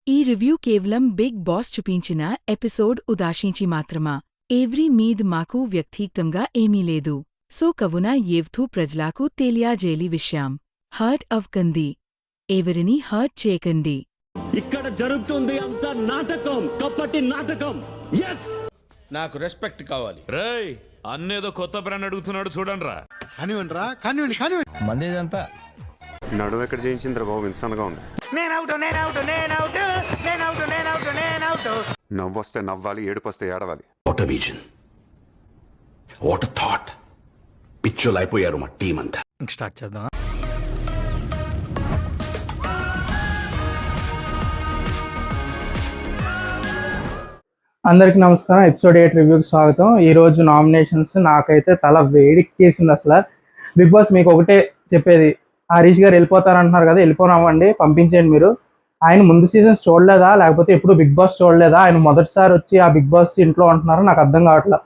ఈ రివ్యూ కేవలం big boss చూపించిన ఎపిసోడ్ ఉదాశించి మాత్రమా ఎవరి మీద్ మాకు వ్యక్తిగతంగా ఏమీ లేదు. సో కవున ఏవ్థూ ప్రజలకు తెలియజేలి విషయం హర్ట్ అవ్కండి, ఎవరిని హర్ట్ చేయకండి. ఇక్కడ జరుగుతుంది అంత నాటకం, కప్పటి నాటకం. ఎస్, నాకు రెస్పెక్ట్ కావాలి. రేయ్, అన్నేదో కొత్త బ్రాండ్ అడుగుతున్నాడు చూడండిరా. కానివ్వండి మందేదంతా నడుము ఎక్కడ చేయించిందిరా బాబు, ఇన్సాన్గా ఉంది. నవ్వు వస్తే నవ్వాలి, ఏడుపు వస్తే ఏడవాలి. What a vision, what a thought. పిచ్చోలు అయిపోయారు మా టీం అంతా. స్టార్ట్ చేద్దాం. అందరికి నమస్కారం. ఎపిసోడ్ 8 రివ్యూకి స్వాగతం. ఈరోజు నామినేషన్స్ నాకైతే తల వేడిక్కేసింది. అసలు బిగ్ బాస్ మీకు ఒకటే చెప్పేది, హరీష్ గారు వెళ్ళిపోతారంటున్నారు కదా, వెళ్ళిపోనామండి, పంపించండి. మీరు ఆయన ముందు సీజన్స్ చూడలేదా, లేకపోతే ఎప్పుడు బిగ్ బాస్ చూడలేదా? ఆయన మొదటిసారి వచ్చి ఆ బిగ్ బాస్ ఇంట్లో ఉంటున్నారో నాకు అర్థం కావట్లేదు.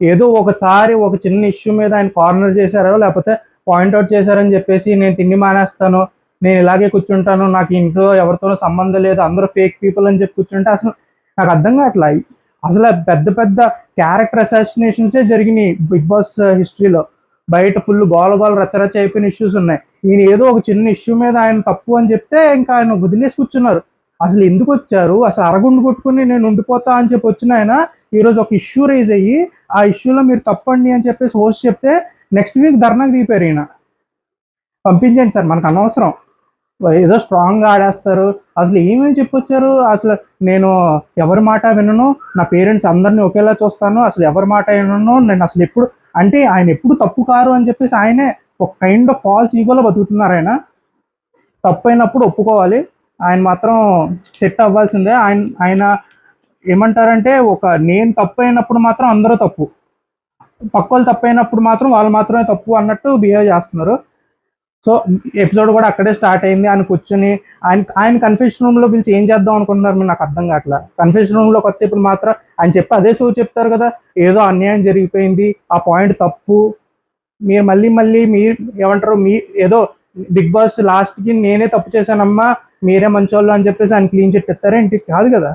ఏదో ఒకసారి ఒక చిన్న ఇష్యూ మీద ఆయన కార్నర్ చేశారో లేకపోతే పాయింట్అవుట్ చేశారని చెప్పేసి నేను తిండి మానేస్తాను, నేను ఇలాగే కూర్చుంటాను, నాకు ఇంట్లో ఎవరితోనూ సంబంధం లేదు, అందరూ ఫేక్ పీపుల్ అని చెప్పి కూర్చుంటే అసలు నాకు అర్థం కావట్లేదు. అసలు పెద్ద పెద్ద క్యారెక్టర్ అసాసినేషన్సే జరిగినాయి బిగ్ బాస్ హిస్టరీలో. బయట ఫుల్ గోల రచ్చరచ్చ అయిపోయిన ఇష్యూస్ ఉన్నాయి. ఈయన ఏదో ఒక చిన్న ఇష్యూ మీద ఆయన తప్పు అని చెప్తే ఇంకా ఆయన వదిలేసి కూర్చున్నారు. అసలు ఎందుకు వచ్చారు? అసలు అరగుండు కొట్టుకుని నేను ఉండిపోతా అని చెప్పి వచ్చిన ఆయన ఈరోజు ఒక ఇష్యూ రైజ్ అయ్యి ఆ ఇష్యూలో మీరు తప్పండి అని చెప్పేసి హోస్ట్ చెప్తే నెక్స్ట్ వీక్ ధర్నాకు దిగిపోయారు. ఈయన పంపించండి సార్, మనకు అనవసరం. ఏదో స్ట్రాంగ్గా ఆడేస్తారు. అసలు ఏమేమి చెప్పొచ్చారు? అసలు నేను ఎవరి మాట వినను, నా పేరెంట్స్ అందరినీ ఒకేలా చూస్తాను, అసలు ఎవరి మాట వినను, నేను అసలు ఎప్పుడు అంటే ఆయన ఎప్పుడు తప్పు కారు అని చెప్పేసి ఆయనే ఒక కైండ్ ఆఫ్ ఫాల్స్ ఈగోలో బతుకుతున్నారు. ఆయన తప్పైనప్పుడు ఒప్పుకోవాలి, ఆయన మాత్రం సెట్ అవ్వాల్సిందే. ఆయన ఏమంటారంటే నేను తప్పైనప్పుడు మాత్రం అందరూ తప్పు, పక్కోళ్ళు తప్పైనప్పుడు మాత్రం వాళ్ళు మాత్రమే తప్పు అన్నట్టు బిహేవ్ చేస్తున్నారు. సో ఎపిసోడ్ కూడా అక్కడే స్టార్ట్ అయింది. ఆయన కూర్చొని ఆయన కన్ఫెషన్ రూమ్లో పిలిచి ఏం చేద్దాం అనుకుంటున్నారు మీరు, నాకు అర్థం కావట్లా. కన్ఫెషన్ రూమ్లోకి వస్తే ఇప్పుడు మాత్రం ఆయన చెప్పి అదే సో చెప్తారు కదా, ఏదో అన్యాయం జరిగిపోయింది, ఆ పాయింట్ తప్పు, మీరు మళ్ళీ మీరు ఏమంటారు, ఏదో బిగ్ బాస్ లాస్ట్కి నేనే తప్పు చేశానమ్మా, మీరే మంచోళ్ళు అని చెప్పేసి ఆయన క్లీన్ చిట్ ఇస్తారేంటి? కాదు కదా.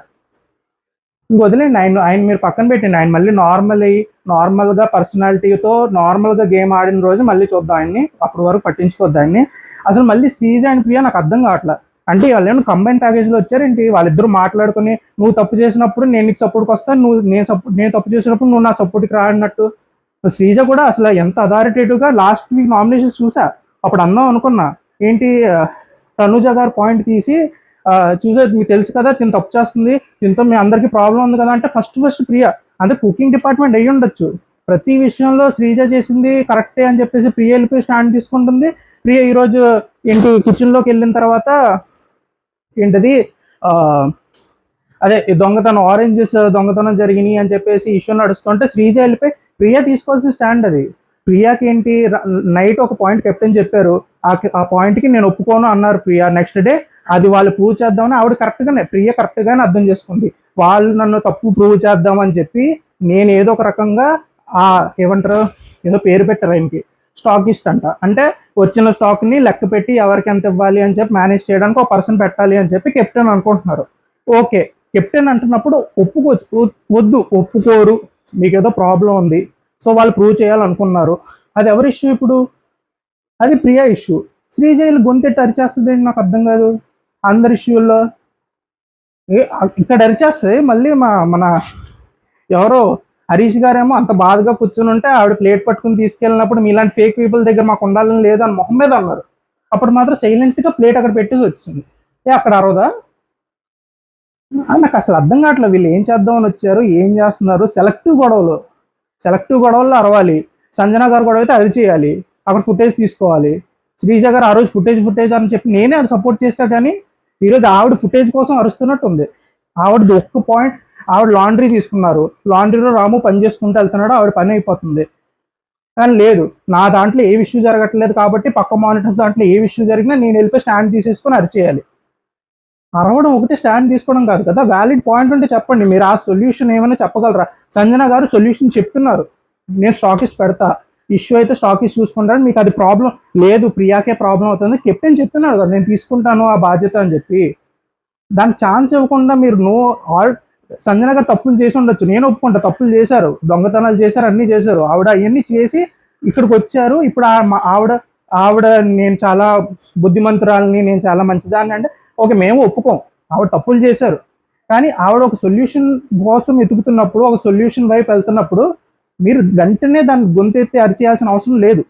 ఇంక వదిలేండి ఆయన మీరు పక్కన పెట్టండి. ఆయన మళ్ళీ నార్మల్గా పర్సనాలిటీతో నార్మల్గా గేమ్ ఆడిన రోజు మళ్ళీ చూద్దాం ఆయన్ని, అప్పటి వరకు పట్టించుకోద్దాం ఆయన్ని. అసలు మళ్ళీ శ్రీజ అండ్ ప్రియా నాకు అర్థం కావట్లేదు. అంటే వాళ్ళు ఏమైనా కంబైన్ ప్యాకేజ్లో వచ్చారేంటి? వాళ్ళిద్దరూ మాట్లాడుకుని నువ్వు తప్పు చేసినప్పుడు నేను నీకు సపోర్ట్కి వస్తాను, నేను తప్పు చేసినప్పుడు నువ్వు నా సపోర్ట్కి రాడినట్టు. శ్రీజ కూడా అసలు ఎంత అథారిటేటివ్గా లాస్ట్ వీక్ నామినేషన్స్ చూసా, అప్పుడు అందాం అనుకున్నా. ఏంటి తనుజ గారు పాయింట్ తీసి చూసే మీకు తెలుసు కదా తిను తప్పు చేస్తుంది, దీంతో మీ అందరికీ ప్రాబ్లం ఉంది కదా అంటే ఫస్ట్ ప్రియ, అంటే కుకింగ్ డిపార్ట్మెంట్ అయ్యి ఉండొచ్చు, ప్రతి విషయంలో శ్రీజ చేసింది కరెక్టే అని చెప్పేసి ప్రియ వెళ్ళిపోయి స్టాండ్ తీసుకుంటుంది. ప్రియ ఈరోజు ఏంటి కిచెన్లోకి వెళ్ళిన తర్వాత ఏంటది అదే ఆరెంజెస్ దొంగతనం జరిగినాయి అని చెప్పేసి ఇష్యూ నడుస్తుంటే శ్రీజ వెళ్ళిపోయి ప్రియ తీసుకోవాల్సిన స్టాండ్ అది. ప్రియాకి ఏంటి నైట్ ఒక పాయింట్ కెప్టెన్ చెప్పారు, ఆ పాయింట్కి నేను ఒప్పుకోను అన్నారు ప్రియ. నెక్స్ట్ డే అది వాళ్ళు ప్రూవ్ చేద్దామని ఆవిడ ప్రియ కరెక్ట్గానే అర్థం చేసుకుంది. వాళ్ళు నన్ను తప్పు ప్రూవ్ చేద్దామని చెప్పి నేను ఏదో ఒక రకంగా ఏమంటారు, ఏదో పేరు పెట్టారు ఆయనకి, స్టాకిస్ట్ అంట. అంటే వచ్చిన స్టాక్ని లెక్క పెట్టి ఎవరికి ఎంత ఇవ్వాలి అని చెప్పి మేనేజ్ చేయడానికి ఒక పర్సన్ పెట్టాలి అని చెప్పి కెప్టెన్ అనుకుంటున్నారు. ఓకే, కెప్టెన్ అంటున్నప్పుడు ఒప్పుకోరు, మీకు ఏదో ప్రాబ్లం ఉంది, సో వాళ్ళు ప్రూవ్ చేయాలనుకున్నారు. అది ఎవరి ఇష్యూ ఇప్పుడు? అది ప్రియా ఇష్యూ. శ్రీజైలు గొంతెట్టి అరిచేస్తుంది ఏంటి నాకు అర్థం కాదు. అందరి ఇష్యూల్లో ఇక్కడ అరిచేస్తుంది, మళ్ళీ మన ఎవరో హరీష్ గారేమో అంత బాధగా కూర్చుని ఉంటే ఆవిడ ప్లేట్ పట్టుకుని తీసుకెళ్ళినప్పుడు మీలాంటి ఫేక్ పీపుల్ దగ్గర మాకు ఉండాలని లేదు అని మొహం మీద అన్నారు. అప్పుడు మాత్రం సైలెంట్గా ప్లేట్ అక్కడ పెట్టేసి వచ్చింది. అక్కడ అరవదా? నాకు అసలు అర్థం కావట్లేదు, వీళ్ళు ఏం చేద్దామని వచ్చారు, ఏం చేస్తున్నారు. సెలెక్టివ్ గొడవల్లో అరవాలి. సంజన గారు గొడవ అయితే అది చేయాలి, అక్కడ ఫుటేజ్ తీసుకోవాలి. శ్రీజ గారు ఆ రోజు ఫుటేజ్ అని చెప్పి నేనే సపోర్ట్ చేశా, కానీ ఈరోజు ఆవిడ ఫుటేజ్ కోసం అరుస్తున్నట్టు ఉంది. ఆవిడది ఒక్క పాయింట్, ఆవిడ లాండ్రీ తీసుకున్నారు, లాండ్రీలో రాము పని చేసుకుంటూ వెళ్తున్నాడు, ఆవిడ పని అయిపోతుంది. కానీ లేదు, నా దాంట్లో ఏ ఇష్యూ జరగట్లేదు కాబట్టి పక్క మానిటర్స్ దాంట్లో ఏ ఇష్యూ జరిగినా నేను వెళ్ళిపోయి స్టాండ్ తీసేసుకొని అరిచేయాలి. అరవడం ఒకటి స్టాండ్ తీసుకోవడం కాదు కదా. వ్యాలిడ్ పాయింట్ ఉంటే చెప్పండి, మీరు ఆ సొల్యూషన్ ఏమైనా చెప్పగలరా? సంజన గారు సొల్యూషన్ చెప్తున్నారు, నేను స్టాకిస్ట్ పెడతా, ఇష్యూ అయితే స్టాకిస్ట్ చూసుకుంటాను, మీకు అది ప్రాబ్లం లేదు, ప్రియాకే ప్రాబ్లం అవుతుంది, కెప్టెన్ చెప్తున్నాడు కదా నేను తీసుకుంటాను ఆ బాధ్యత అని చెప్పి. దానికి ఛాన్స్ ఇవ్వకుండా మీరు సంజన గారు తప్పులు చేసి ఉండొచ్చు, నేను ఒప్పుకుంటా, తప్పులు చేశారు, దొంగతనాలు చేశారు, అన్నీ చేశారు. ఆవిడ అవన్నీ చేసి ఇక్కడికి వచ్చారు. ఇప్పుడు ఆవిడ నేను చాలా బుద్ధిమంతురాలని, నేను చాలా మంచిదాన్ని అంటే ఓకే, మేము ఒప్పుకోం, ఆవిడ తప్పులు చేశారు. కానీ ఆవిడ ఒక సొల్యూషన్ కోసం ఎతుకుతున్నప్పుడు, ఒక సొల్యూషన్ వైపు వెళ్తున్నప్పుడు మీరు వెంటనే దాన్ని గొంతెత్తి అరిచేయాల్సిన అవసరం లేదు.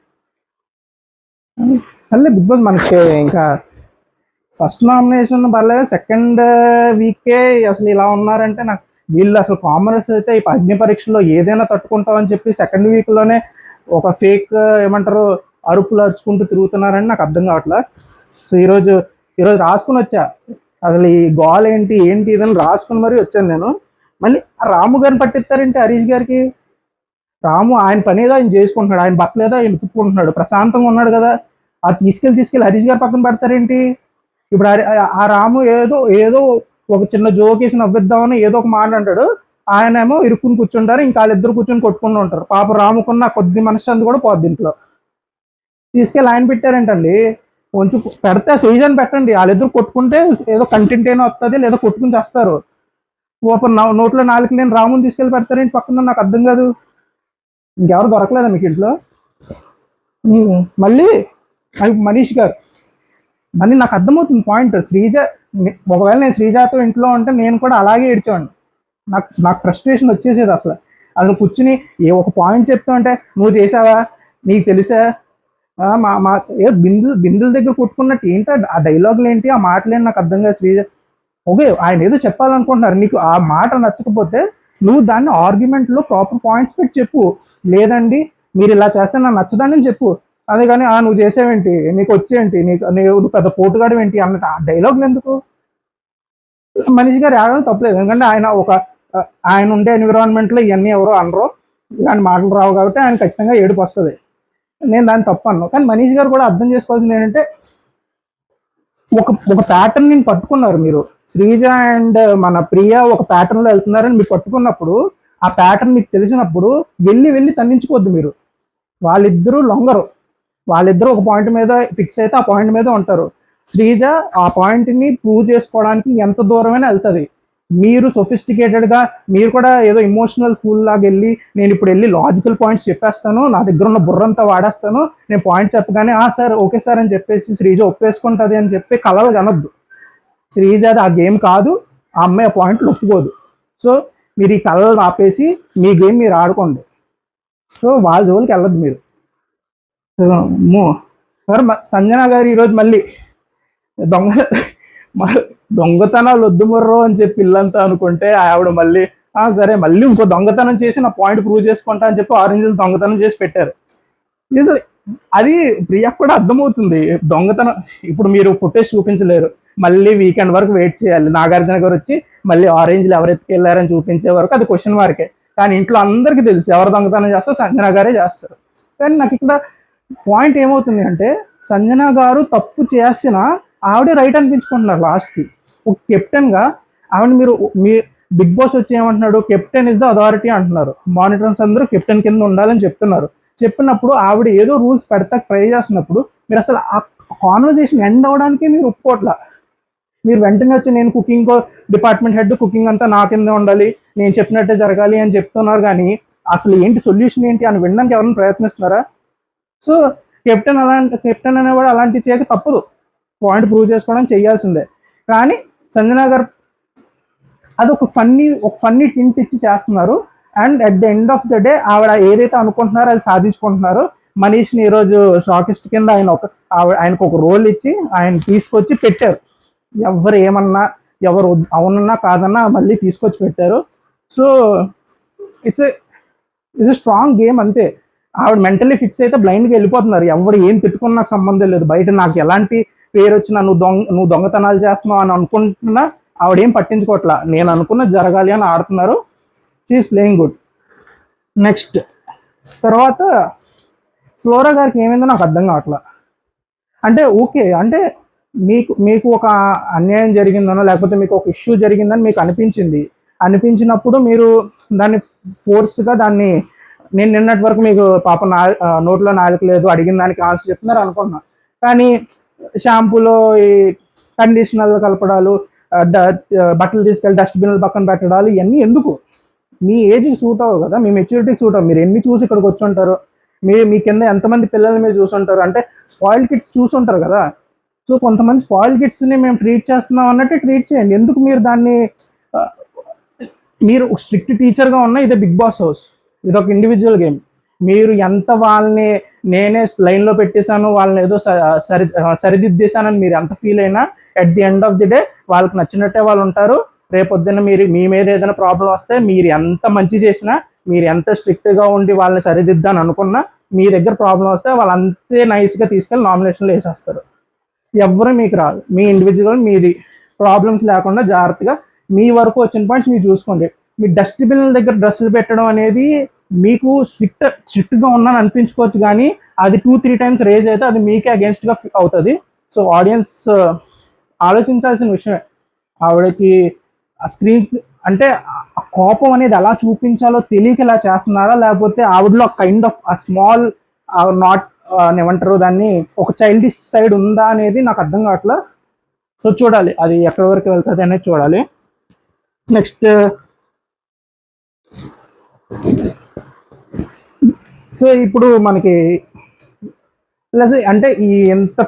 సర్లే బిగ్ బాస్ మనకి ఇంకా ఫస్ట్ నామినేషన్ పర్లేదు, సెకండ్ వీకే అసలు ఇలా ఉన్నారంటే నాకు వీళ్ళు అసలు కామనర్స్ అయితే ఈ అగ్ని పరీక్షలో ఏదైనా తట్టుకుంటామని చెప్పి సెకండ్ వీక్లోనే ఒక ఫేక్ ఏమంటారు అరుపులు అరుచుకుంటూ తిరుగుతున్నారని నాకు అర్థం కావట్లా. సో ఈరోజు రాసుకుని వచ్చా, అసలు ఈ గోల్ ఏంటి ఇదని రాసుకుని మరీ వచ్చాను నేను. మళ్ళీ ఆ రాము గారిని పట్టిస్తారేంటి హరీష్ గారికి? రాము ఆయన పనేదో ఆయన చేసుకుంటున్నాడు, ఆయన బట్టలేదో ఆయన ఉతుక్కుంటున్నాడు, ప్రశాంతంగా ఉన్నాడు కదా. అది తీసుకెళ్ళి హరీష్ గారి పక్కన పెడతారేంటి? ఇప్పుడు ఆ రాము ఏదో ఒక చిన్న జోక్ వేసి నవ్విద్దామని ఏదో ఒక మాట అంటాడు, ఆయన ఏమో ఇరుక్కుని కూర్చుంటారు, ఇంకా వాళ్ళిద్దరు కూర్చొని కొట్టుకుంటూ ఉంటారు. పాప రాముకున్న కొద్ది మనశ్శాంతి కూడా పోద్ది ఇంట్లో. తీసుకెళ్ళి ఆయన పెట్టారేంటండి? కొంచెం పెడితే సీజన్ పెట్టండి, వాళ్ళిద్దరు కొట్టుకుంటే ఏదో కంటెంట్ అయినా వస్తుంది, లేదా కొట్టుకుని చేస్తారు. నోట్లో నాలుగు లేని రాముని తీసుకెళ్ళి పెడతారేంటి పక్కన? నాకు అర్థం కాదు. ఇంకెవరు దొరకలేదా మీకు ఇంట్లో? మళ్ళీ మనీష్ గారు, మళ్ళీ నాకు అర్థమవుతుంది పాయింట్. ఒకవేళ నేను శ్రీజాతో ఇంట్లో ఉంటే నేను కూడా అలాగే ఏడ్చేవాడిని. నాకు ఫ్రస్ట్రేషన్ వచ్చేసేది. అసలు కూర్చుని ఒక పాయింట్ చెప్తా ఉంటే నువ్వు చేసావా, నీకు తెలిసా, బిందుల దగ్గర కొట్టుకున్నట్టు ఏంటి ఆ డైలాగులు ఏంటి, ఆ మాటలేంటి నాకు అర్థం కాదు. శ్రీజ ఓకే, ఆయన ఏదో చెప్పాలనుకుంటున్నారు, నీకు ఆ మాట నచ్చకపోతే నువ్వు దాన్ని ఆర్గ్యుమెంట్లో ప్రాపర్ పాయింట్స్ పెట్టి చెప్పు. లేదండి మీరు ఇలా చేస్తే నాకు నచ్చదని చెప్పు. అదే కానీ నువ్వు చేసేవేంటి, నీకు వచ్చేంటి, నువ్వు పెద్ద పోటుగాడు ఏంటి అన్నట్టు ఆ డైలాగులు ఎందుకు? మనీష్ గారు ఆడడం తప్పలేదు, ఎందుకంటే ఆయన ఉండే ఎన్విరాన్మెంట్లో ఇవన్నీ ఎవరో అనరు, ఇలాంటి మాటలు రావు కాబట్టి ఆయన ఖచ్చితంగా ఏడుపు వస్తుంది. నేను దాన్ని తప్పు అన్నాను. కానీ మనీష్ గారు కూడా అర్థం చేసుకోవాల్సింది ఏంటంటే ఒక ప్యాటర్న్ నేను పట్టుకున్నారు మీరు. శ్రీజ అండ్ మన ప్రియ ఒక ప్యాటర్న్లో వెళ్తున్నారని మీరు పట్టుకున్నప్పుడు, ఆ ప్యాటర్న్ మీకు తెలిసినప్పుడు వెళ్ళి తన్నించుకోవద్దు మీరు. వాళ్ళిద్దరూ లొంగరు, వాళ్ళిద్దరూ ఒక పాయింట్ మీద ఫిక్స్ అయితే ఆ పాయింట్ మీద ఉంటారు. శ్రీజ ఆ పాయింట్ని ప్రూవ్ చేసుకోవడానికి ఎంత దూరమైనా వెళ్తుంది. మీరు సొఫిస్టికేటెడ్గా మీరు కూడా ఏదో ఇమోషనల్ ఫూల్ లాగా వెళ్ళి నేను ఇప్పుడు వెళ్ళి లాజికల్ పాయింట్స్ చెప్పేస్తాను, నా దగ్గర ఉన్న బుర్రంతా వాడేస్తాను, నేను పాయింట్ చెప్పగానే సార్ ఓకే సార్ అని చెప్పేసి శ్రీజ ఒప్పేసుకుంటుంది అని చెప్పి కలలు కనొద్దు. శ్రీజ అది ఆ గేమ్ కాదు, ఆ అమ్మాయి ఆ పాయింట్లు ఒప్పుకోదు. సో మీరు ఈ కలలు ఆపేసి మీ గేమ్ మీరు ఆడుకోండి. సో వాళ్ళ జోలికి వెళ్ళొద్దు మీరు. సంజన గారు ఈరోజు మళ్ళీ దొంగతనాలు వద్దు ముర్రో అని చెప్పి ఇల్లంతా అనుకుంటే ఆవిడ మళ్ళీ సరే మళ్ళీ ఇంకో దొంగతనం చేసి నా పాయింట్ ప్రూవ్ చేసుకుంటా అని చెప్పి ఆరెంజెస్ దొంగతనం చేసి పెట్టారు. అది ప్రియాకు కూడా అర్థమవుతుంది. దొంగతనం ఇప్పుడు మీరు ఫుటేజ్ చూపించలేరు, మళ్ళీ వీకెండ్ వరకు వెయిట్ చేయాలి. నాగార్జున గారు వచ్చి మళ్ళీ ఆరెంజ్లు ఎవరు ఎత్తుకెళ్ళారని చూపించే వరకు అది క్వశ్చన్ మార్కే. కానీ ఇంట్లో అందరికీ తెలుసు ఎవరు దొంగతనం చేస్తారో సంజన గారే చేస్తారు. కానీ నాకు ఇక్కడ పాయింట్ ఏమవుతుంది అంటే సంజన గారు తప్పు చేసిన ఆవిడే రైట్ అనిపించుకుంటున్నారు లాస్ట్కి. ఒక కెప్టెన్గా ఆవిడ మీ బిగ్ బాస్ వచ్చి ఏమంటున్నాడు, కెప్టెన్ ఇస్ ద అథారిటీ అంటున్నారు. మానిటర్స్ అందరూ కెప్టెన్ కింద ఉండాలని చెప్పినప్పుడు ఆవిడ ఏదో రూల్స్ పెడతా ట్రై చేస్తున్నప్పుడు మీరు అసలు ఆ కాన్వర్జేషన్ ఎండ్ అవడానికి మీరు ఒప్పుకోవట్లా. మీరు వెంటనే వచ్చి నేను కుకింగ్ డిపార్ట్మెంట్ హెడ్, కుకింగ్ అంతా నా కింద ఉండాలి, నేను చెప్పినట్టే జరగాలి అని చెప్తున్నారు. కానీ అసలు ఏంటి సొల్యూషన్ ఏంటి అని వినడానికి ఎవరైనా ప్రయత్నిస్తున్నారా? సో కెప్టెన్ అనేవాడు అలాంటివి చేయక తప్పదు, పాయింట్ ప్రూవ్ చేసుకోవడం చేయాల్సిందే. కానీ సంజన గారు అది ఒక ఫన్నీ టింట్ ఇచ్చి చేస్తున్నారు. And at the end of the day ఆవిడ ఏదైతే అనుకుంటున్నారో అది సాధించుకుంటున్నారు. మనీష్ని ఈరోజు షాకిస్ట్ కింద ఆయనకు ఒక రోల్ ఇచ్చి ఆయన తీసుకొచ్చి పెట్టారు. ఎవరు ఏమన్నా, ఎవరు అవునన్నా కాదన్నా మళ్ళీ తీసుకొచ్చి పెట్టారు. సో ఇట్స్ స్ట్రాంగ్ గేమ్ అంతే. ఆవిడ మెంటల్లీ ఫిక్స్ అయితే బ్లైండ్గా వెళ్ళిపోతున్నారు. ఎవరు ఏం తిట్టుకున్నా నాకు సంబంధం లేదు, బయట నాకు ఎలాంటి పేరు వచ్చినా నువ్వు దొంగతనాలు చేస్తున్నావు అని అనుకుంటున్నా ఆవిడేం పట్టించుకోవట్లా. నేను అనుకున్నది జరగాలి అని ఆడుతున్నారు. She's playing good. నెక్స్ట్ తర్వాత ఫ్లోరా గారికి ఏమైందో నాకు అర్థం కావట్లా. అంటే ఓకే, అంటే మీకు ఒక అన్యాయం జరిగిందనో లేకపోతే మీకు ఒక ఇష్యూ జరిగిందని మీకు అనిపించినప్పుడు మీరు దాన్ని ఫోర్స్గా నేను నిన్నటి వరకు మీకు పాప నోట్లో నాలుక లేదు, అడిగిన దానికి ఆన్సర్ చెప్తున్నారు అనుకుంటున్నా. కానీ షాంపూలో ఈ కండిషనర్ కలపడాలు, బట్టలు తీసుకెళ్ళి డస్ట్బిన్లు పక్కన పెట్టడాలు ఇవన్నీ ఎందుకు? మీ ఏజ్కి సూట్ అవ్వవు కదా, మీ మెచ్యూరిటీకి సూట్ అవ్వవు. మీరు ఎన్ని చూసి ఇక్కడికి వచ్చి ఉంటారు, మీ కింద ఎంతమంది పిల్లల్ని మీరు చూసుంటారు, అంటే స్పాయిల్డ్ కిడ్స్ చూసుంటారు కదా. సో కొంతమంది స్పాయిల్డ్ కిడ్స్ని మేము ట్రీట్ చేస్తున్నాం అన్నట్టు ట్రీట్ చేయండి. ఎందుకు మీరు దాన్ని మీరు స్ట్రిక్ట్ టీచర్గా ఉన్న ఇదే బిగ్ బాస్ హౌస్, ఇది ఒక ఇండివిజువల్ గేమ్. మీరు ఎంత వాళ్ళని నేనే లైన్లో పెట్టేశాను, వాళ్ళని ఏదో సరిదిద్దేశానని మీరు ఎంత ఫీల్ అయినా at the end of the day వాళ్ళకి నచ్చినట్టే వాళ్ళు ఉంటారు. రేపొద్దున మీ మీద ఏదైనా ప్రాబ్లం వస్తే మీరు ఎంత మంచి చేసినా, మీరు ఎంత స్ట్రిక్ట్గా ఉండి వాళ్ళని సరిదిద్దాని అనుకున్నా, మీ దగ్గర ప్రాబ్లం వస్తే వాళ్ళు అంతే నైస్గా తీసుకెళ్ళి నామినేషన్లో వేసేస్తారు. ఎవరు మీకు రాదు, మీ ఇండివిజువల్ మీది. ప్రాబ్లమ్స్ లేకుండా జాగ్రత్తగా మీ వరకు వచ్చిన పాయింట్స్ మీరు చూసుకోండి. మీ డస్ట్బిన్ దగ్గర డ్రెస్సులు పెట్టడం అనేది మీకు స్ట్రిక్ట్గా ఉన్నాను అనిపించుకోవచ్చు, కానీ అది 2-3 టైమ్స్ రేజ్ అయితే అది మీకే అగేన్స్ట్గా అవుతుంది. సో ఆడియన్స్ ఆలోచించాల్సిన విషయమే. ఆవిడకి ఆ స్క్రీన్ అంటే ఆ కోపం అనేది ఎలా చూపించాలో తెలియక ఇలా చేస్తున్నారా, లేకపోతే ఆవిడలో కైండ్ ఆఫ్ ఆ స్మాల్ నాట్ ఏమంటారు దాన్ని, ఒక చైల్డిష్ సైడ్ ఉందా అనేది నాకు అర్థం కావట్లా. సో చూడాలి అది ఎక్కడి వరకు వెళ్తుంది అనేది చూడాలి. నెక్స్ట్ సో ఇప్పుడు మనకి ప్లస్ అంటే ఈ ఎంత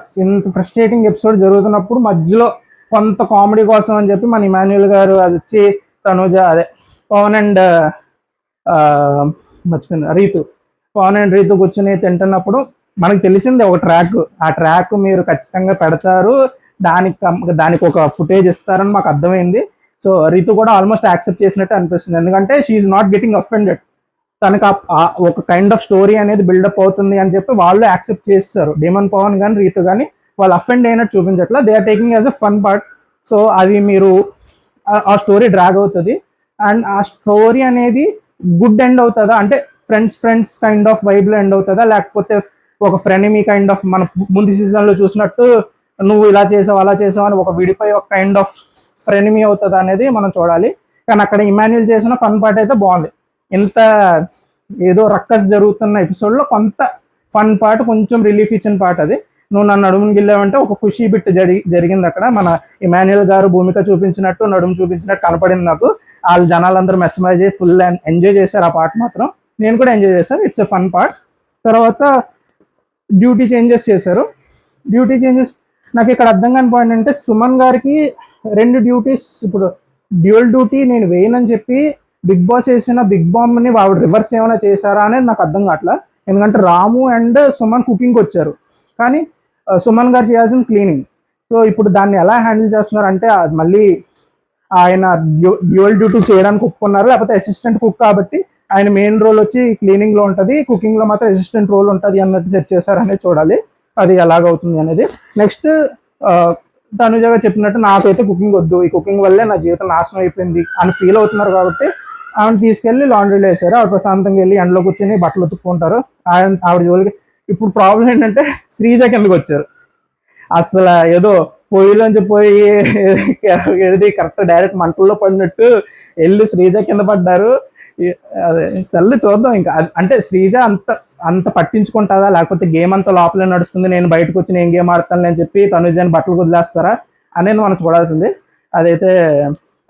ఫ్రస్ట్రేటింగ్ ఎపిసోడ్ జరుగుతున్నప్పుడు మధ్యలో కొంత కామెడీ కోసం అని చెప్పి మన ఇమాన్యుయల్ గారు అది వచ్చి తనుజ అదే పవన్ అండ్ మర్చిపోయింది పవన్ అండ్ రీతు కూర్చుని తింటున్నప్పుడు మనకు తెలిసింది ఒక ట్రాక్, ఆ ట్రాక్ మీరు ఖచ్చితంగా పెడతారు, దానికి ఒక ఫుటేజ్ ఇస్తారని మాకు అర్థమైంది. సో రీతు కూడా ఆల్మోస్ట్ యాక్సెప్ట్ చేసినట్టు అనిపిస్తుంది, ఎందుకంటే షీఈ్ నాట్ గెటింగ్ అఫెండెడ్. తనకు ఒక కైండ్ ఆఫ్ స్టోరీ అనేది బిల్డప్ అవుతుంది అని చెప్పి వాళ్ళు యాక్సెప్ట్ చేస్తారు. డేమన్ పవన్ కానీ రీతు కానీ వాళ్ళు అఫెండ్ అయినట్టు చూపించట్లా, they are taking as a fun part. So అది మీరు ఆ స్టోరీ డ్రాగ్ అవుతుంది. అండ్ ఆ స్టోరీ అనేది గుడ్ ఎండ్ అవుతుందా అంటే ఫ్రెండ్స్ కైండ్ ఆఫ్ వైబ్లో ఎండ్ అవుతుందా, లేకపోతే ఒక ఫ్రెనిమీ కైండ్ ఆఫ్ మన ముందు సీజన్లో చూసినట్టు నువ్వు ఇలా చేసావు అలా చేసావు అని ఒక విడిపోయి ఒక కైండ్ ఆఫ్ ఫ్రెనిమీ అవుతుందా అనేది మనం చూడాలి. కానీ అక్కడ ఇమాన్యుయల్ చేసిన ఫన్ పార్ట్ అయితే బాగుంది. ఇంత ఏదో రక్కస్ జరుగుతున్న ఎపిసోడ్లో కొంత ఫన్ పార్ట్, కొంచెం రిలీఫ్ ఇచ్చిన పార్ట్ అది. నువ్వు నన్ను నడుముని గిల్లావంటే ఒక ఖుషీ బిట్ జరిగింది అక్కడ. మన ఇమాన్యుయల్ గారు భూమిక చూపించినట్టు నడుము చూపించినట్టు కనపడింది నాకు. వాళ్ళ జనాలందరూ మెస్మరైజ్ అయ్యి ఫుల్ ఎంజాయ్ చేశారు ఆ పార్ట్ మాత్రం. నేను కూడా ఎంజాయ్ చేశాను, ఇట్స్ ఎ ఫన్ పార్ట్. తర్వాత డ్యూటీ చేంజెస్ చేశారు. డ్యూటీ చేంజెస్ నాకు ఇక్కడ అర్థం కాని పాయింట్ అంటే సుమన్ గారికి 2 డ్యూటీస్, ఇప్పుడు డ్యూయల్ డ్యూటీ నేను వేయనని చెప్పి బిగ్ బాస్ వేసిన బిగ్ బాంబ్ని ఆవిడ రివర్స్ ఏమైనా చేశారా అనేది నాకు అర్థం కావట్లా. ఎందుకంటే రాము అండ్ సుమన్ కుకింగ్కి వచ్చారు, కానీ సుమన్ గారు చేయాల్సిన క్లీనింగ్. సో ఇప్పుడు దాన్ని ఎలా హ్యాండిల్ చేస్తున్నారు అంటే మళ్ళీ ఆయన డ్యూయల్ డ్యూటీ చేయడానికి ఒప్పుకున్నారు, లేకపోతే అసిస్టెంట్ కుక్ కాబట్టి ఆయన మెయిన్ రోల్ వచ్చి క్లీనింగ్లో ఉంటుంది, కుకింగ్లో మాత్రం అసిస్టెంట్ రోల్ ఉంటుంది అన్నట్టు సెట్ చేశారు అనేది చూడాలి అది ఎలాగవుతుంది అనేది. నెక్స్ట్ తనుజగా చెప్పినట్టు నాకైతే కుకింగ్ వద్దు, ఈ కుకింగ్ వల్లే నా జీవితం నాశనం అయిపోయింది అని ఫీల్ అవుతున్నారు కాబట్టి ఆవిడ తీసుకెళ్ళి లాండ్రీలో వేసారు. ఆవిడ ప్రశాంతంగా వెళ్ళి ఎండలో కూర్చొని బట్టలు ఉతుక్కుంటారు. ఆవిడ జోలికి ఇప్పుడు ప్రాబ్లం ఏంటంటే శ్రీజ కిందకి వచ్చారు. అసలు ఏదో పొయ్యిలోంచి పోయి ఏది కరెక్ట్ డైరెక్ట్ మంటల్లో పడినట్టు వెళ్ళి శ్రీజ కింద పడ్డారు. అదే చల్లి చూద్దాం ఇంకా. అంటే శ్రీజ అంత పట్టించుకుంటుందా, లేకపోతే గేమ్ అంతా లోపలే నడుస్తుంది, నేను బయటకు వచ్చి నేను గేమ్ ఆడతాను అని చెప్పి తనుజని బట్టలు వదిలేస్తారా అనేది మనం చూడాల్సింది. అదైతే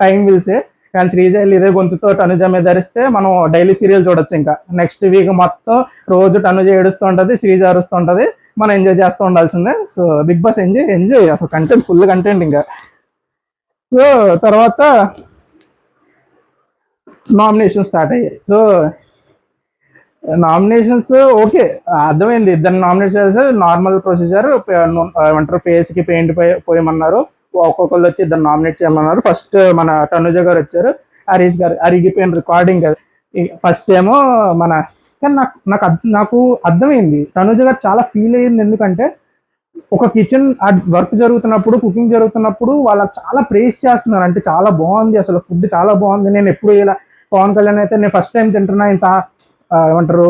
టైం విల్సే. కానీ శ్రీజ వెళ్ళి ఇదే గొంతుతో తనుజ మీద ధరిస్తే మనం డైలీ సీరియల్ చూడొచ్చు. ఇంకా నెక్స్ట్ వీక్ మొత్తం రోజు తనుజ ఏడుస్తూ ఉంటుంది, శ్రీజ అరుస్తూ ఉంటుంది, మనం ఎంజాయ్ చేస్తూ ఉండాల్సిందే. సో బిగ్ బాస్ ఎంజాయ్ అసలు కంటెంట్ ఫుల్ కంటెంట్ ఇంకా. సో తర్వాత నామినేషన్ స్టార్ట్ అయ్యాయి. సో నామినేషన్స్ ఓకే అర్థమైంది, ఇద్దరు నామినేట్ చేస్తే నార్మల్ ప్రొసీజర్. ఏమంటారు ఫేస్కి పెయింట్ పోయమన్నారు, ఒక్కొక్కళ్ళు వచ్చి ఇద్దరు నామినేట్ చేయమన్నారు. ఫస్ట్ మన తనుజ గారు వచ్చారు, హరీష్ గారు అరిగిపోయిన రికార్డింగ్ అది ఫస్ట్ ఏమో మన. కానీ నాకు అర్థమైంది తనుజ గారు చాలా ఫీల్ అయ్యింది, ఎందుకంటే ఒక కిచెన్ వర్క్ జరుగుతున్నప్పుడు కుకింగ్ జరుగుతున్నప్పుడు వాళ్ళకి చాలా ప్రేస్ చేస్తున్నారు, అంటే చాలా బాగుంది అసలు ఫుడ్ చాలా బాగుంది, నేను ఎప్పుడు ఇలా పవన్ కళ్యాణ్ అయితే నేను ఫస్ట్ టైం తింటున్నా ఇంత ఏమంటారు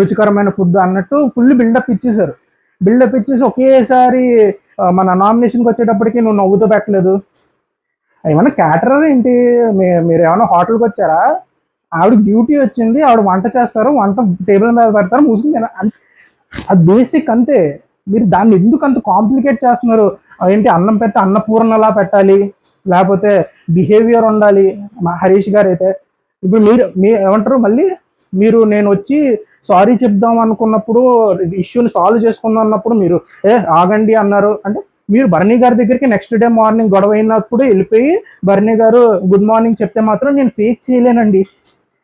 రుచికరమైన ఫుడ్ అన్నట్టు ఫుల్ బిల్డప్ ఇచ్చేసారు. బిల్డప్ ఇచ్చేసి ఒకేసారి మన నామినేషన్కి వచ్చేటప్పటికి నువ్వు నవ్వుతూ పెట్టలేదు. ఏమన్నా క్యాటరర్ ఏంటి, మీరు ఏమైనా హోటల్కి వచ్చారా? ఆవిడ డ్యూటీ వచ్చింది, ఆవిడ వంట చేస్తారు, వంట టేబుల్ మీద పెడతారు, మూసుకుని అది బేసిక్ అంతే. మీరు దాన్ని ఎందుకు అంత కాంప్లికేట్ చేస్తున్నారు? ఏంటి అన్నం పెడితే అన్నపూర్ణలా పెట్టాలి, లేకపోతే బిహేవియర్ ఉండాలి. హరీష్ గారు అయితే ఇప్పుడు మీ ఏమంటారు, మళ్ళీ నేను వచ్చి సారీ చెప్దాం అనుకున్నప్పుడు, ఇష్యూని సాల్వ్ చేసుకుందాం అన్నప్పుడు మీరు ఆగండి అన్నారు. అంటే మీరు భరణి గారి దగ్గరికి నెక్స్ట్ డే మార్నింగ్ గొడవ అయినప్పుడు వెళ్ళిపోయి భరణి గారు గుడ్ మార్నింగ్ చెప్తే మాత్రం నేను ఫేక్ చేయలేనండి,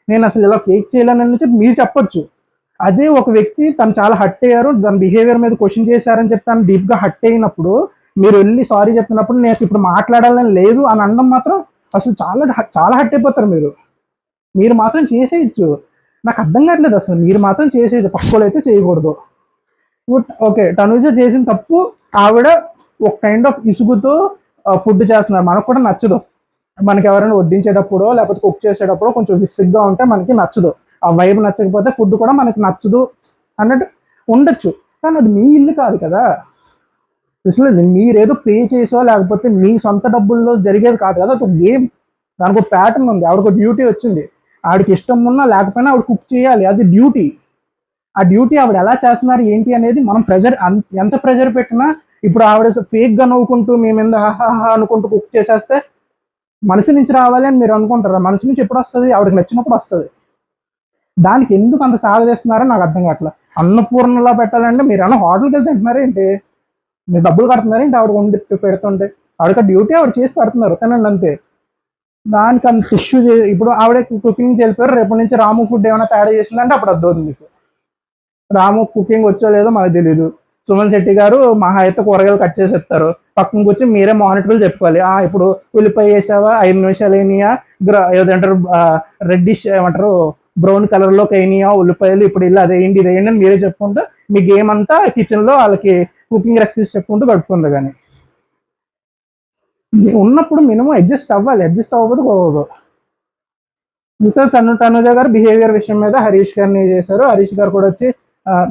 నేను అసలు ఇలా ఫేక్ చేయలేనని చెప్పి మీరు చెప్పొచ్చు. అదే ఒక వ్యక్తి తను చాలా హట్ అయ్యారు, దాని బిహేవియర్ మీద క్వశ్చన్ చేశారని చెప్పి తను డీప్గా హట్ అయినప్పుడు మీరు వెళ్ళి సారీ చెప్తున్నప్పుడు నేను ఇప్పుడు మాట్లాడాలని లేదు అని అనడం మాత్రం అసలు చాలా చాలా హట్ అయిపోతారు. మీరు మాత్రం చేసేయచ్చు. నాకు అర్థం కావట్లేదు అసలు, మీరు మాత్రం చేసేయచ్చు, పక్కలో అయితే చేయకూడదు. ఓకే, తనుజ చేసిన తప్పు, ఆవిడ ఒక కైండ్ ఆఫ్ ఇసుగుతో ఫుడ్ చేస్తున్నారు, మనకు కూడా నచ్చదు. మనకి ఎవరైనా వడ్డించేటప్పుడు లేకపోతే కుక్ చేసేటప్పుడు కొంచెం విసిగ్గా ఉంటే మనకి నచ్చదు, ఆ వైబ్ నచ్చకపోతే ఫుడ్ కూడా మనకి నచ్చదు అన్నట్టు ఉండొచ్చు. కానీ అది మీ ఇల్లు కాదు కదా, అసలు మీరేదో పే చేసో లేకపోతే మీ సొంత డబ్బుల్లో జరిగేది కాదు కదా, అది ఒక గేమ్, దానికి ఒక ప్యాటర్న్ ఉంది, ఆవిడకు డ్యూటీ వచ్చింది, ఆవిడకి ఇష్టం ఉన్నా లేకపోయినా ఆవిడ కుక్ చేయాలి, అది డ్యూటీ. ఆ డ్యూటీ ఆవిడ ఎలా చేస్తున్నారు ఏంటి అనేది మనం ఎంత ప్రెజర్ పెట్టినా, ఇప్పుడు ఆవిడ ఫేక్గా నవ్వుకుంటూ మీ మీద హాహా అనుకుంటూ కుక్ చేసేస్తే మనసు నుంచి రావాలి అని మీరు అనుకుంటారా? మనసు నుంచి ఎప్పుడు వస్తుంది? ఆవిడకి నచ్చినప్పుడు వస్తుంది. దానికి ఎందుకు అంత సాగదీస్తున్నారో నాకు అర్థం కావట్లేదు. అన్నపూర్ణలో పెట్టాలంటే మీరు ఏమన్నా హోటల్కి వెళ్తే తింటున్నారేంటి? మీరు డబ్బులు కడుతున్నారేంటి ఆవిడ వండి పెడుతుంటే? ఆవిడకి డ్యూటీ ఆవిడ చేసి పెడుతున్నారు, తినండి అంతే. దానికి అంత ఇష్యూ ఇప్పుడు ఆవిడ కుకింగ్ వెళ్ళిపోయారు, రేపటి నుంచి రాము ఫుడ్ ఏమైనా తయారు చేసిందంటే అప్పుడు అర్థం మీకు. రాము కుకింగ్ వచ్చో లేదో మనకు తెలియదు. సుమన్ శెట్టి గారు మహా అయితే కూరగాయలు కట్ చేసి ఇస్తారు, పక్కనకి వచ్చి మీరే మానిటర్లు చెప్పుకోవాలి. ఇప్పుడు ఉల్లిపాయ వేసావా, 5 నిమిషాలు అయినాయా, ఏదంటారు రెడ్డిష్ ఏమంటారు బ్రౌన్ కలర్లోకి అయినాయా ఉల్లిపాయలు, ఇప్పుడు ఇలా అదేంటి ఇదేంటి అని మీరే చెప్పుకుంటూ మీ గేమ్ అంతా కిచెన్లో వాళ్ళకి కుకింగ్ రెసిపీస్ చెప్పుకుంటూ గడుపుకుంది. కానీ ఉన్నప్పుడు మినిమం అడ్జస్ట్ అవ్వాలి, అడ్జస్ట్ అవ్వదు పోవదు. ఇంకా తనుజ గారు బిహేవియర్ విషయం మీద హరీష్ గారిని చేశారు. హరీష్ గారు కూడా వచ్చి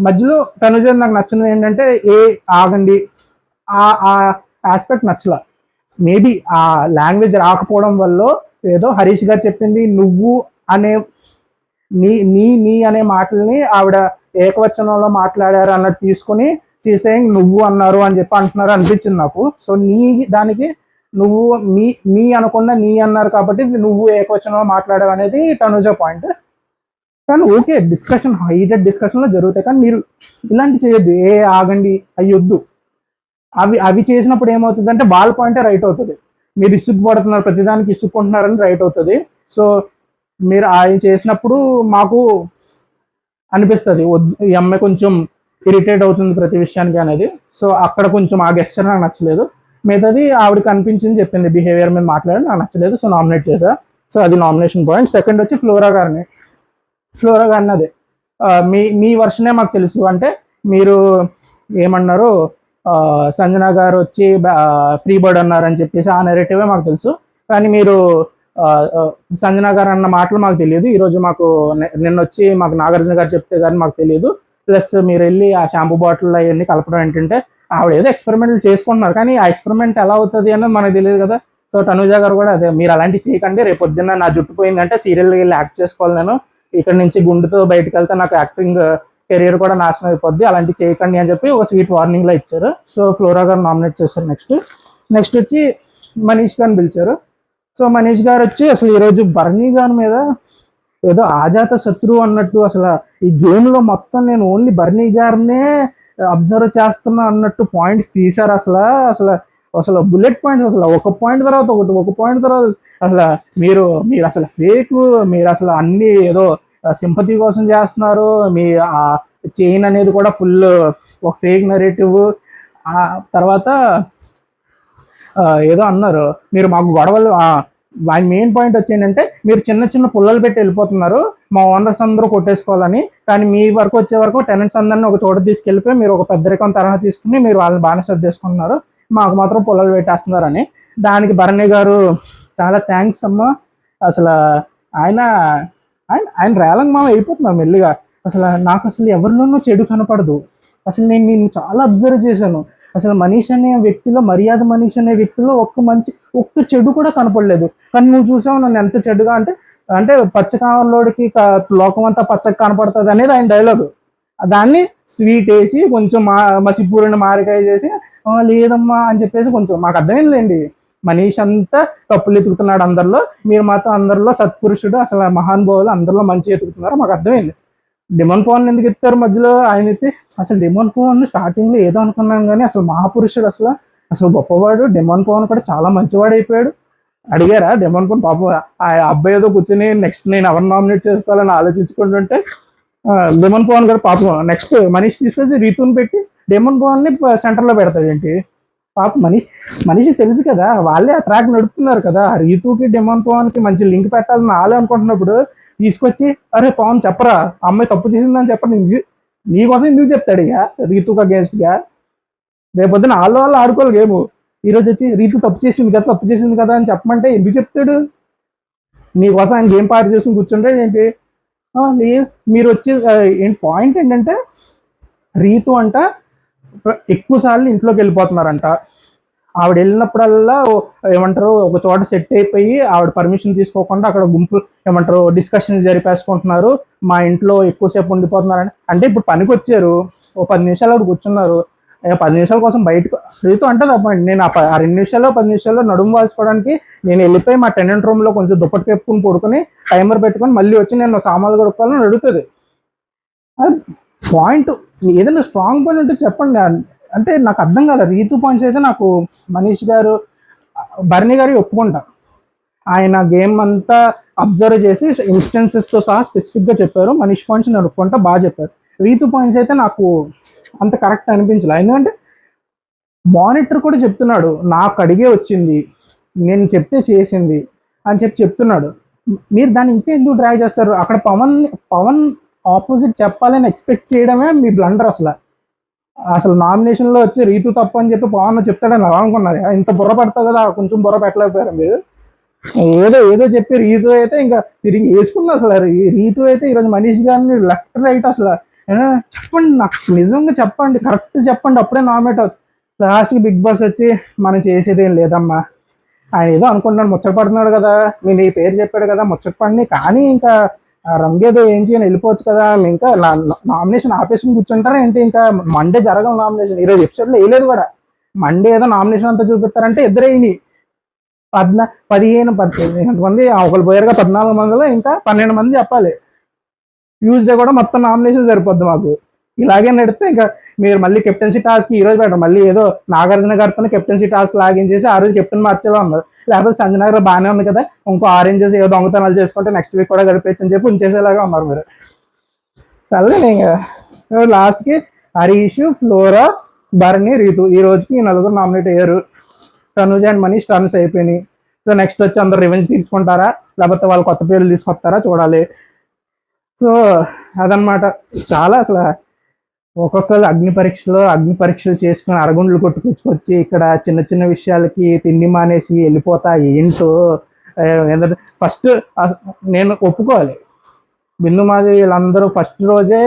మధ్యలో తనుజ నాకు నచ్చినది ఏంటంటే ఆగండి ఆ ఆస్పెక్ట్ నచ్చల. మేబీ ఆ లాంగ్వేజ్ రాకపోవడం వల్ల ఏదో హరీష్ గారు చెప్పింది నువ్వు అనే నీ అనే మాటల్ని ఆవిడ ఏకవచనంలో మాట్లాడారు అన్నట్టు తీసుకుని చేసేయండి నువ్వు అన్నారు అని చెప్పి అంటున్నారు అనిపించింది నాకు. సో దానికి నువ్వు మీ అనకుండా నీ అన్నారు కాబట్టి నువ్వు ఏకవచనంలో మాట్లాడావు అనేది తనుజ పాయింట్. కానీ ఓకే, డిస్కషన్ హైటెడ్ డిస్కషన్లో జరుగుతాయి, కానీ మీరు ఇలాంటి చేయొద్దు. ఆగండి అయ్యొద్దు. అవి చేసినప్పుడు ఏమవుతుంది అంటే వాళ్ళ పాయింటే రైట్ అవుతుంది. మీరు ఇసుక్కుపడుతున్నారు, ప్రతిదానికి ఇసుక్కుంటున్నారని రైట్ అవుతుంది. సో మీరు ఆయన చేసినప్పుడు మాకు అనిపిస్తుంది వద్దు, ఈ అమ్మాయి కొంచెం ఇరిటేట్ అవుతుంది ప్రతి విషయానికి అనేది. సో అక్కడ కొంచెం ఆ గెస్చర్ నాకు నచ్చలేదు. మిగతాది ఆవిడకి అనిపించింది చెప్పింది, బిహేవియర్ మీద మాట్లాడి నాకు నచ్చలేదు, సో నామినేట్ చేశా. సో అది నామినేషన్ పాయింట్. సెకండ్ వచ్చి ఫ్లోరా గారిని అదే మీ వర్షనే మాకు తెలుసు. అంటే మీరు ఏమన్నారు, సంజన గారు వచ్చి ఫ్రీ బర్డ్ అన్నారని చెప్పేసి ఆ నెరేటివే మాకు తెలుసు. కానీ మీరు సంజన గారు అన్న మాటలు మాకు తెలియదు. ఈరోజు మాకు నిన్న వచ్చి మాకు నాగార్జున గారు చెప్తే కానీ మాకు తెలియదు. ప్లస్ మీరు వెళ్ళి ఆ షాంపూ బాటిల్ అవన్నీ కలపడం ఏంటంటే ఆవిడ ఏదో ఎక్స్పెరిమెంట్లు చేసుకుంటున్నారు, కానీ ఆ ఎక్స్పెరిమెంట్ ఎలా అవుతుంది అన్నది మనకు తెలియదు కదా. సో తనుజ గారు కూడా అదే, మీరు అలాంటివి చేయకండి, రేపు పొద్దున్న నా జుట్టు పోయిందంటే సీరియల్కి వెళ్ళి యాక్ట్ చేసుకోవాలి, నేను ఇక్కడ నుంచి గుండుతో బయటకు వెళ్తే నాకు యాక్టింగ్ కెరియర్ కూడా నాశనం అయిపోద్ది, అలాంటివి చేయకండి అని చెప్పి ఒక స్వీట్ వార్నింగ్లో ఇచ్చారు. సో ఫ్లోరా గారు నామినేట్ చేశారు. నెక్స్ట్ వచ్చి మనీష్ గారిని పిలిచారు. సో మనీష్ గారు వచ్చి అసలు ఈరోజు భరణి గారి మీద ఏదో ఆజాత శత్రువు అన్నట్టు, అసలు ఈ గేమ్లో మొత్తం నేను ఓన్లీ భరణి గారినే అబ్జర్వ్ చేస్తున్నా అన్నట్టు పాయింట్స్ తీశారు. అసలు బుల్లెట్ పాయింట్స్, అసలు ఒక పాయింట్ తర్వాత అసలు మీరు అసలు ఫేక్, మీరు అసలు అన్ని ఏదో సింపతి కోసం చేస్తున్నారు. మీ చైన్ అనేది కూడా ఫుల్ ఒక ఫేక్ నెరేటివ్. తర్వాత ఏదో అన్నారు మీరు మాకు గొడవలు. మెయిన్ పాయింట్ వచ్చేంటంటే మీరు చిన్న పుల్లలు పెట్టి వెళ్ళిపోతున్నారు, మా ఓనర్స్ అందరూ కొట్టేసుకోవాలని. కానీ మీ వరకు వచ్చే వరకు టెనెంట్స్ అందరినీ ఒక చోట తీసుకెళ్ళిపోయి మీరు ఒక పెద్దరికం తరహా తీసుకుని మీరు వాళ్ళని బాగా సర్ది చేసుకుంటున్నారు, మాకు మాత్రం పుల్లలు పెట్టేస్తున్నారని. దానికి భరణి గారు చాలా థ్యాంక్స్ అమ్మా, అసలు ఆయన రేలంగ్ మామ అయిపోతున్నారు మెల్లిగా. నాకు ఎవరిలోనూ చెడు కనపడదు. నేను చాలా అబ్జర్వ్ చేశాను. మనీష్ అనే వ్యక్తిలో, మర్యాద మనీష్ అనే వ్యక్తిలో ఒక్క చెడు కూడా కనపడలేదు. కానీ నువ్వు చూసావు నన్ను ఎంత చెడుగా అంటే పచ్చకామలోడికి లోకం అంతా పచ్చగా కనపడుతుంది అనేది ఆయన డైలాగు. దాన్ని స్వీట్ వేసి కొంచెం మసిపూరిని మారికాయ చేసి లేదమ్మా అని చెప్పేసి కొంచెం మాకు అర్థమైందిలేండి. మనీష్ అంతా తప్పులు ఎతుకుతున్నాడు అందరిలో, మీరు మాత్రం అందరిలో సత్పురుషుడు అసలు మహానుభావులు అందరిలో మంచి ఎతుకుతున్నారు. మాకు అర్థమైంది. డిమోన్ పవన్ ఎందుకు ఎత్తారు మధ్యలో? ఆయన అయితే అసలు డిమోన్ పవన్ స్టార్టింగ్ లో ఏదో అనుకున్నాం కానీ అసలు మహాపురుషుడు, అసలు గొప్పవాడు. డిమోన్ పవన్ కూడా చాలా మంచివాడు అయిపోయాడు. అడిగారా డిమోన్ పవన్? పాపం ఆ అబ్బాయి ఏదో కూర్చొని నెక్స్ట్ నేను ఎవరు నామినేట్ చేసుకోవాలని ఆలోచించుకుంటుంటే డిమోన్ పవన్ గారు పాపం నెక్స్ట్ మనీష్ తీసుకొచ్చి రీతుని పెట్టి డిమోన్ పవన్ ని సెంటర్ లో పెడతాడు ఏంటి? పాపం మనీష్ తెలుసు కదా, వాళ్ళే ఆ ట్రాక్ నడుపుతున్నారు కదా. రీతుకి డిమోన్ పవన్ కి మంచి లింక్ పెట్టాలని వాళ్ళే అనుకుంటున్నప్పుడు తీసుకొచ్చి అరే పవన్ చెప్పరా, అమ్మాయి తప్పు చేసిందని చెప్పండి, నీకోసం ఎందుకు చెప్తాడు ఇక రీతుకి అగేన్స్ట్ గా? రేపొద్దున వాళ్ళు ఆడుకోవాలి గేమ్. ఈ రోజు వచ్చి రీతు తప్పు చేసింది కదా అని చెప్పమంటే ఎందుకు చెప్తాడు? నీకోసం ఆయన గేమ్ పార్టీ చేసుకుని కూర్చుంటే ఏంటి? మీరు వచ్చి పాయింట్ ఏంటంటే రీతు అంట ఎక్కువ సార్లు ఇంట్లోకి వెళ్ళిపోతున్నారంట. ఆవిడ వెళ్ళినప్పుడల్లా ఏమంటారు ఒక చోట సెట్ అయిపోయి ఆవిడ పర్మిషన్ తీసుకోకుండా అక్కడ గుంపులు ఏమంటారు డిస్కషన్ జరిపేసుకుంటున్నారు. మా ఇంట్లో ఎక్కువసేపు ఉండిపోతున్నారని. అంటే ఇప్పుడు పనికి వచ్చారు, ఓ 10 నిమిషాలు అక్కడ కూర్చున్నారు, 10 నిమిషాల కోసం బయటకు రీతు అంటే తప్పండి. నేను ఆ 2 నిమిషాల్లో 10 నిమిషాల్లో నడుము వాల్చుకోవడానికి నేను వెళ్ళిపోయి మా టెనెంట్ రూమ్ లో కొంచెం దుప్పటి కప్పుకుని పడుకుని టైమర్ పెట్టుకొని మళ్ళీ వచ్చి నేను సామాన్లు కొడుకోవాలని అడుగుతుంది. పాయింట్ ఏదైనా స్ట్రాంగ్ పాయింట్ ఉంటే చెప్పండి. అంటే నాకు అర్థం కాదు. రీతు పాయింట్స్ అయితే నాకు మనీష్ గారు, భరణి గారు ఒప్పుకుంటా. ఆయన గేమ్ అంతా అబ్జర్వ్ చేసి ఇన్స్టెన్సెస్తో సహా స్పెసిఫిక్గా చెప్పారు. మనీష్ పాయింట్స్ నేను ఒప్పుకుంటా, బాగా చెప్పారు. రీతు పాయింట్స్ అయితే నాకు అంత కరెక్ట్ అనిపించలే. ఎందుకంటే మానిటర్ కూడా చెప్తున్నాడు, నాకు అడిగే వచ్చింది, నేను చెప్తే చేసింది అని చెప్తున్నాడు. మీరు దాన్ని ఇంకా ఎందుకు డ్రాగ్ చేస్తారు? అక్కడ పవన్ ఆపోజిట్ చెప్పాలని ఎక్స్పెక్ట్ చేయడమే మీ బ్లండర్. అసలు నామినేషన్లో వచ్చి రీతు తప్పు అని చెప్పి పవన్ చెప్తాడని అలా అనుకున్నారు. ఇంత బుర్ర పెడతావు కదా, కొంచెం బుర్ర పెట్టలేకపోయారు మీరు. ఏదో చెప్పి రీతు అయితే ఇంకా తిరిగి వేసుకున్నారు. అసలు రీతు అయితే ఈరోజు మనీష్ గారిని లెఫ్ట్ రైట్ అసలు చెప్పండి, నాకు నిజంగా చెప్పండి, కరెక్ట్ చెప్పండి, అప్పుడే నామినేట్ అవుతుంది. లాస్ట్కి బిగ్ బాస్ వచ్చి మనం చేసేది ఏం లేదమ్మా, ఆయన ఏదో అనుకుంటున్నాడు, ముచ్చట పడుతున్నాడు కదా, నేను ఈ పేరు చెప్పాడు కదా, ముచ్చట పడిని, కానీ ఇంకా రంగేదో ఏం చేయని వెళ్ళిపోవచ్చు కదా, ఇంకా నామినేషన్ ఆపేసుకుని కూర్చుంటారా ఏంటి? ఇంకా మండే జరగం నామినేషన్. ఈరోజు ఎపిసోడ్లో వేయలేదు కూడా. మండే ఏదో నామినేషన్ అంతా చూపిస్తారంటే ఇద్దరేని 15 మంది ఒకరు పోయారుగా, 14 మందిలో ఇంకా 12 మంది చెప్పాలి. ట్యూస్డే కూడా మొత్తం నామినేషన్ సరిపోద్ది మాకు. ఇలాగే నడితే ఇంకా మీరు మళ్ళీ కెప్టెన్సీ టాస్క్ ఈ రోజు పెట్టరు, మళ్ళీ ఏదో నాగార్జున గారితో కెప్టెన్సీ టాస్క్ లాగిన్ చేసి ఆ రోజు కెప్టెన్ మార్చేలా ఉన్నారు. లేకపోతే సంజన గారు బాగానే ఉంది కదా, ఇంకో ఆరెంజెస్ ఏదో దొంగతనాలు చేసుకుంటే నెక్స్ట్ వీక్ కూడా గడిపేయచ్చు అని చెప్పి ఉంచేసేలాగా ఉన్నారు మీరు. సరే ఇంకా లాస్ట్కి హరీష్, ఫ్లోరా, భరణి, రీతు ఈ రోజుకి ఈ 4 నామినేట్ అయ్యారు. తనుజ అండ్ మనీష్ టర్న్స్ అయిపోయినాయి. సో నెక్స్ట్ వచ్చి అందరు రివెంజ్ తీర్చుకుంటారా లేకపోతే వాళ్ళు కొత్త పేర్లు తీసుకొస్తారా చూడాలి. సో అదనమాట. చాలా అసలు ఒక్కొక్కరు అగ్ని పరీక్షలు చేసుకుని అరగుండ్లు కొట్టుకొచ్చి ఇక్కడ చిన్న చిన్న విషయాలకి తిండి మానేసి వెళ్ళిపోతా ఏంటో. ఏంటంటే ఫస్ట్ నేను ఒప్పుకోవాలి, బిందు మాది వీళ్ళందరూ ఫస్ట్ రోజే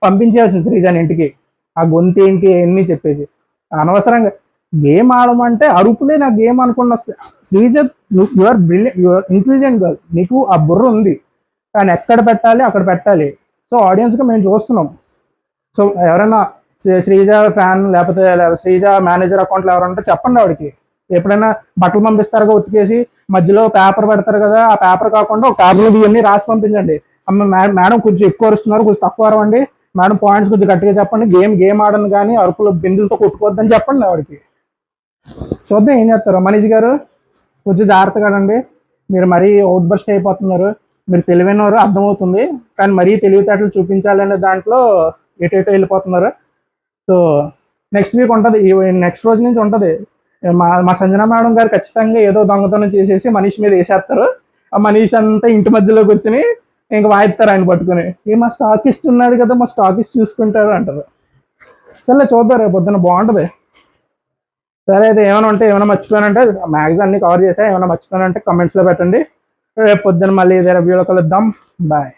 పంపించేయాల్సింది శ్రీజాని ఇంటికి. ఆ గొంతు ఏంటి అన్నీ చెప్పేసి అనవసరంగా గేమ్ ఆడమంటే అరుపులే నా గేమ్ అనుకున్న Sreeja, your brilliant, your intelligent girl, నీకు ఆ బుర్ర ఉంది, కానీ ఎక్కడ పెట్టాలి అక్కడ పెట్టాలి. సో ఆడియన్స్గా మేము చూస్తున్నాం. సో ఎవరైనా శ్రీజ ఫ్యాన్ లేకపోతే శ్రీజ మేనేజర్ అకౌంట్లో ఎవరంటే చెప్పండి ఆవిడకి. ఎప్పుడైనా బట్టలు పంపిస్తారుగా ఉతికేసి మధ్యలో పేపర్ పెడతారు కదా, ఆ పేపర్ కాకుండా ఒక పేపర్ ఇవన్నీ రాసి పంపించండి. మేడం కొంచెం ఎక్కువ అరుస్తున్నారు, కొంచెం తక్కువ అరవండి మేడం, పాయింట్స్ కొంచెం గట్టిగా చెప్పండి, గేమ్ ఆడను కానీ అరుపులు బిందులతో కొట్టుకోవద్దని చెప్పండి ఆవిడకి. చూద్దాం ఏం చేస్తారు. మనీష్ గారు కొంచెం జాగ్రత్తగా అండి, మీరు మరీ అవుట్ బస్ట్ అయిపోతున్నారు. మీరు తెలివైనవారు అర్థమవుతుంది, కానీ మరీ తెలివితేటలు చూపించాలనే దాంట్లో ఎటేటో వెళ్ళిపోతున్నారు. సో నెక్స్ట్ వీక్ ఉంటుంది, నెక్స్ట్ రోజు నుంచి ఉంటుంది. మా సంజన మేడం గారు ఖచ్చితంగా ఏదో దొంగతనం చేసేసి మనీష్ మీద వేసేస్తారు. ఆ మనీష్ అంతా ఇంటి మధ్యలోకి వచ్చి ఇంకా వాయిస్తారు ఆయన పట్టుకుని, మా స్టాకిస్ట్ ఉన్నాడు కదా, మా స్టాకిస్ట్ చూసుకుంటారు అంటారు. సరే చూద్దాం, రేపు పొద్దున బాగుంటుంది. సరే అయితే ఏమైనా మర్చిపోయానంటే మ్యాక్సిమం అన్ని కవర్ చేసా, ఏమైనా మర్చిపోయానంటే కమెంట్స్లో పెట్టండి. రేపు పొద్దున మళ్ళీ ఇదే రివ్యూలో కలుద్దాం. బాయ్.